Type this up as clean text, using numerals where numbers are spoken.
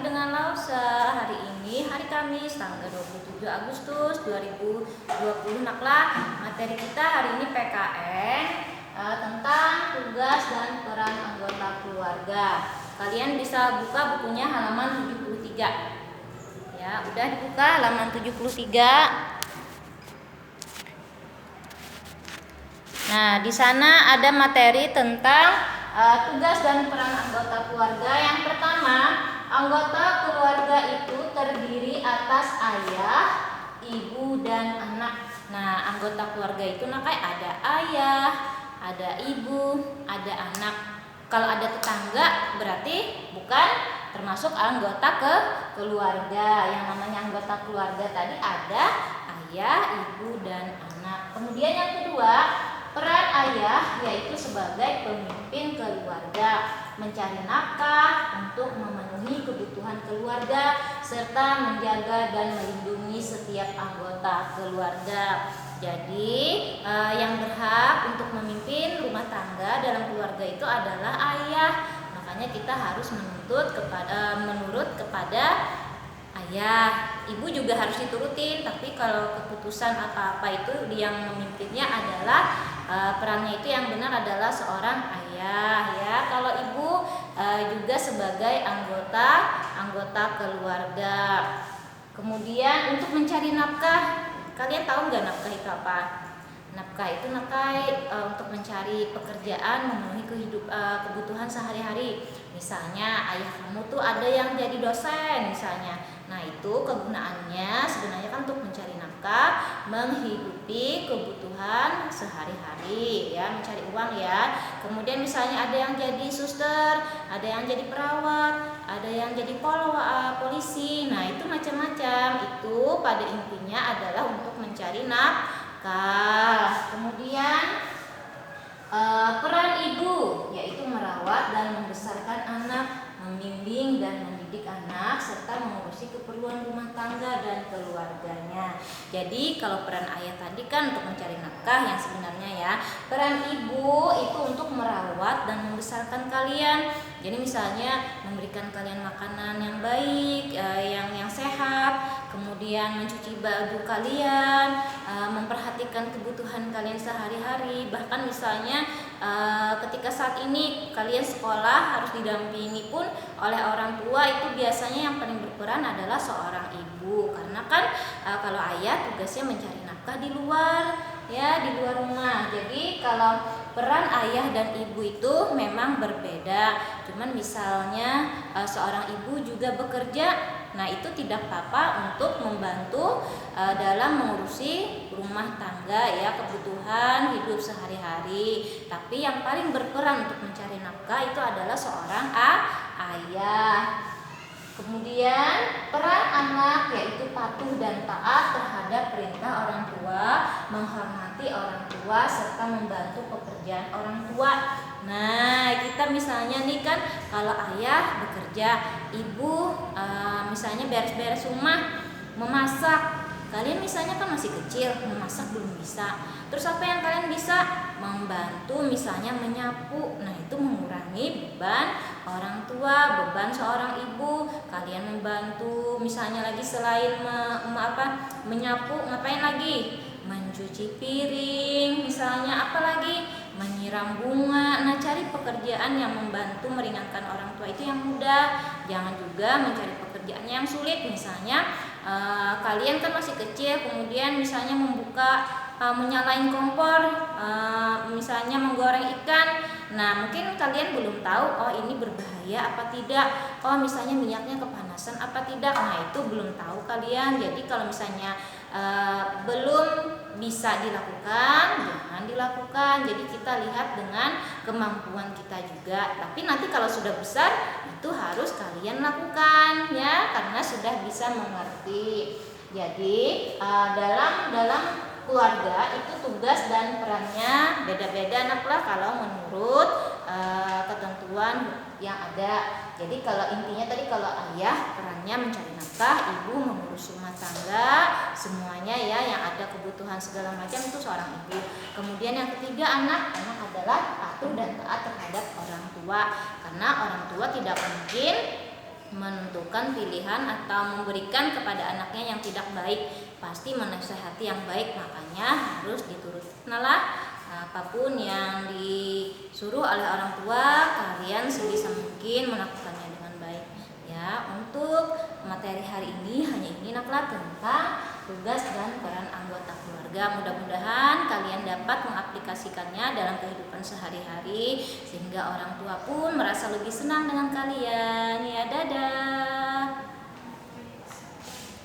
lagi dengan Lausa. Hari ini hari Kamis tanggal 27 Agustus 2020. Naklah, materi kita hari ini PKN tentang tugas dan peran anggota keluarga. Kalian bisa buka bukunya halaman 73. Ya, udah dibuka halaman 73. Nah, di sana ada materi tentang tugas dan peran anggota keluarga. Yang pertama, anggota keluarga itu terdiri atas ayah, ibu, dan anak. Nah, anggota keluarga itu ada ayah, ada ibu, ada anak. Kalau ada tetangga berarti bukan termasuk anggota keluarga. Yang namanya anggota keluarga tadi ada ayah, ibu, dan anak. Kemudian yang kedua, peran ayah yaitu sebagai pemimpin keluarga, mencari nafkah untuk memenuhi kebutuhan keluarga serta menjaga dan melindungi setiap anggota keluarga. Jadi yang berhak untuk memimpin rumah tangga dalam keluarga itu adalah ayah. Makanya kita harus menurut kepada ayah. Ibu juga harus diturutin, tapi kalau keputusan apa-apa itu yang memimpinnya adalah perannya itu yang benar adalah seorang ayah, ya. Kalau ibu juga sebagai anggota keluarga. Kemudian untuk mencari nafkah, kalian tahu nggak nafkah itu apa? Nafkah itu untuk mencari pekerjaan, memenuhi kebutuhan sehari-hari. Misalnya ayah kamu tuh ada yang jadi dosen misalnya. Nah, itu kegunaannya sebenarnya kan untuk mencari nafkah, menghidupi kebutuhan sehari-hari, ya, mencari uang, ya. Kemudian misalnya ada yang jadi suster, ada yang jadi perawat, ada yang jadi polisi. Nah, itu macam-macam. Itu pada intinya adalah untuk mencari nafkah. Kemudian peran ibu yaitu merawat dan membesarkan anak, membimbing dan mendidik anak serta mengurusi keperluan rumah tangga dan keluarganya. Jadi kalau peran ayah tadi kan untuk mencari nafkah, yang sebenarnya ya peran ibu itu untuk merawat dan membesarkan kalian. Jadi misalnya memberikan kalian makanan yang baik, yang sehat, kemudian mencuci baju kalian, memperhatikan kebutuhan kalian sehari-hari. Bahkan misalnya ketika saat ini kalian sekolah harus didampingi pun oleh orang tua, itu biasanya yang paling berperan adalah seorang ibu. Karena kan kalau ayah tugasnya mencari nafkah di luar, ya, di luar rumah. Jadi kalau peran ayah dan ibu itu memang berbeda. Cuman misalnya seorang ibu juga bekerja, nah itu tidak apa-apa untuk membantu dalam mengurusi rumah tangga, ya, kebutuhan hidup sehari-hari. Tapi yang paling berperan untuk mencari nafkah itu adalah seorang ayah. Kemudian peran anak yaitu patuh dan taat terhadap perintah orang tua, menghormati orang tua serta membantu pekerjaan orang tua. Nah, kita misalnya nih kan kalau ayah bekerja, ibu misalnya beres-beres rumah, memasak. Kalian misalnya kan masih kecil, memasak belum bisa. Terus apa yang kalian bisa? Membantu misalnya menyapu. Nah, itu mengurangi beban orang tua, beban seorang ibu. Kalian membantu misalnya lagi selain menyapu, ngapain lagi? Mencuci piring misalnya, apalagi menyiram bunga. Nah, cari pekerjaan yang membantu meringankan orang tua itu yang mudah. Jangan juga mencari pekerjaan yang sulit. Misalnya kalian kan masih kecil, kemudian misalnya menyalain kompor, misalnya menggoreng ikan. Nah, mungkin kalian belum tahu ini berbahaya apa tidak, misalnya minyaknya kepanasan apa tidak. Nah, itu belum tahu kalian. Jadi kalau misalnya belum bisa dilakukan, jangan dilakukan. Jadi kita lihat dengan kemampuan kita juga. Tapi nanti kalau sudah besar itu harus kalian lakukan, ya, karena sudah bisa mengerti. Jadi dalam keluarga itu tugas dan perannya beda-beda, naklah, kalau menurut ketentuan yang ada. Jadi kalau intinya tadi, kalau ayah perannya mencari nafkah, ibu mengurus rumah tangga, semuanya, ya, yang ada kebutuhan segala macam itu seorang ibu. Kemudian yang ketiga, anak adalah patuh dan taat terhadap orang tua, karena orang tua tidak mungkin menentukan pilihan atau memberikan kepada anaknya yang tidak baik, pasti menasehati yang baik, makanya harus diturutlah apapun yang disuruh oleh orang tua, kalian sebisa mungkin melakukannya dengan baik ya. Untuk materi hari ini hanya ini tentang tugas dan peran anggota keluarga. Mudah-mudahan kalian dapat mengaplikasikannya dalam kehidupan sehari-hari sehingga orang tua pun merasa lebih senang dengan kalian. Ya, dadah.